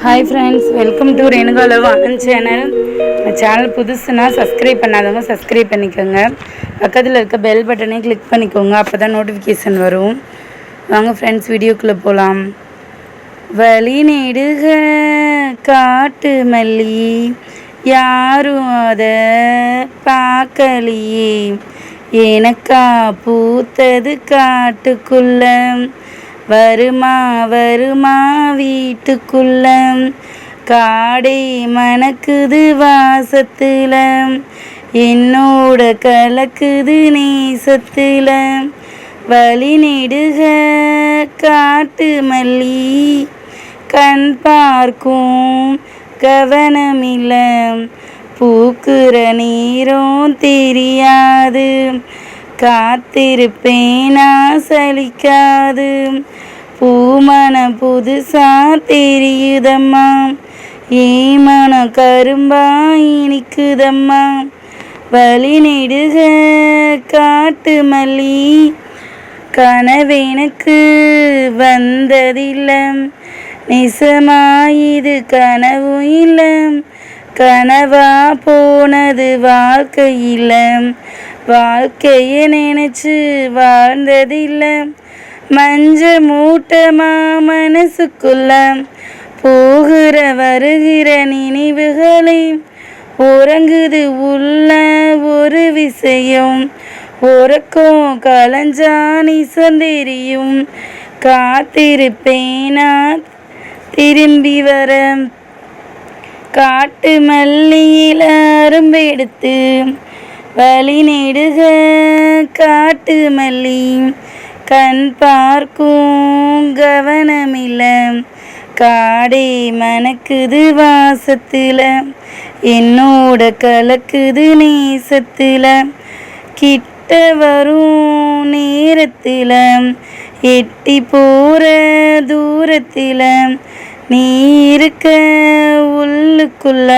Hi friends, welcome to Renuka love Anand channel. இந்த channel புதுசுனா subscribe பண்ணாதவங்க subscribe பண்ணிக்கோங்க. பக்கத்தில் இருக்க பெல் பட்டனை கிளிக் பண்ணிக்கோங்க. அப்போ தான் நோட்டிஃபிகேஷன் வரும். வாங்க ஃப்ரெண்ட்ஸ், வீடியோக்குள்ளே போகலாம். வழி நெடுக காட்டு மல்லி யாரும் அதை பார்க்கலையே, எனக்கா பூத்தது காட்டுக்குள்ள, வருமா வருமா வீட்டுக்குள்ள, காடே மணக்குது வாசத்துல, என்னோட கலக்குது நேசத்துல. வழி நெடுக காட்டு மல்லி கண் பார்க்கும் கவனமில்ல, பூக்குற நேரம் தெரியாது, காத்திருப்பேனா சலிக்காது, பூமன புதுசா தெரியுதம்மா, ஏமன கரும்பா இனிக்குதம்மா. வழி நெடுக காட்டு மல்லி கனவெனக்கு வந்ததில்லை, நிசமாயிது கனவும் இல்லை, கனவா போனது வாழ்க்கையில், வாழ்க்கைய நினைச்சு வாழ்ந்ததில்லை. மஞ்ச மூட்டமா மனசுக்குள்ள போகிற வருகிற நினைவுகளை, உறங்குது உள்ள ஒரு விஷயம், உறக்கம் கலஞ்சா நிசந்தெரியும், காத்திருப்பேனா திரும்பி வர. காட்டு மல்லியில் அரும்பெடுத்து வழி நெடுக காட்டு மல்லி கண் பார்க்கும் கவனமில்ல, காடே மணக்குது வாசத்துல, என்னோட கலக்குது நேசத்துல. கிட்ட வரும் நேரத்தில் எட்டி போற தூரத்தில், நீ இருக்க உள்ளுக்குள்ள,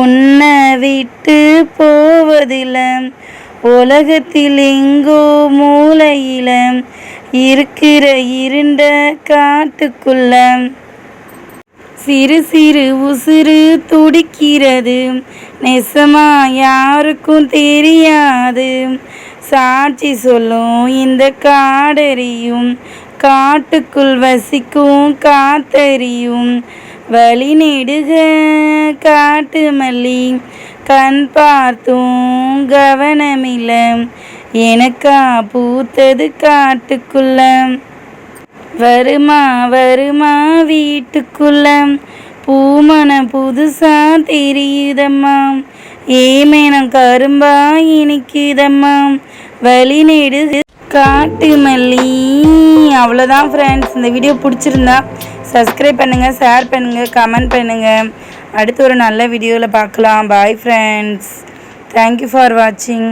உன்னை விட்டு போவதில்லை, உலகத்தில் எங்கோ மூலையில இருக்கிற இருண்ட காட்டுக்குள்ள, சிறு சிறு உசுறு துடிக்கிறது, நெசமா யாருக்கும் தெரியாது, சாட்சி சொல்லும் இந்த காடறியும், காட்டுக்குள் வசிக்கும் காத்தறியும். வழி நெடுக காட்டு மல்லி கண் பார்த்தும் கவனமில்ல, எனக்கா பூத்தது காட்டுக்குள்ள, வருமா வருமா வீட்டுக்குள்ள, பூமன புதுசா தெரியுதம்மா, ஏமேனம் கரும்பா இனிக்குதம்மா. வழி நெடுக காட்டு மல்லி. அவ்வளோதான் ஃப்ரெண்ட்ஸ். இந்த வீடியோ பிடிச்சிருந்தா சப்ஸ்கிரைப் பண்ணுங்கள், ஷேர் பண்ணுங்கள், கமெண்ட் பண்ணுங்கள். அடுத்து ஒரு நல்ல வீடியோவில் பார்க்கலாம். Bye friends. தேங்க்யூ ஃபார் வாட்சிங்.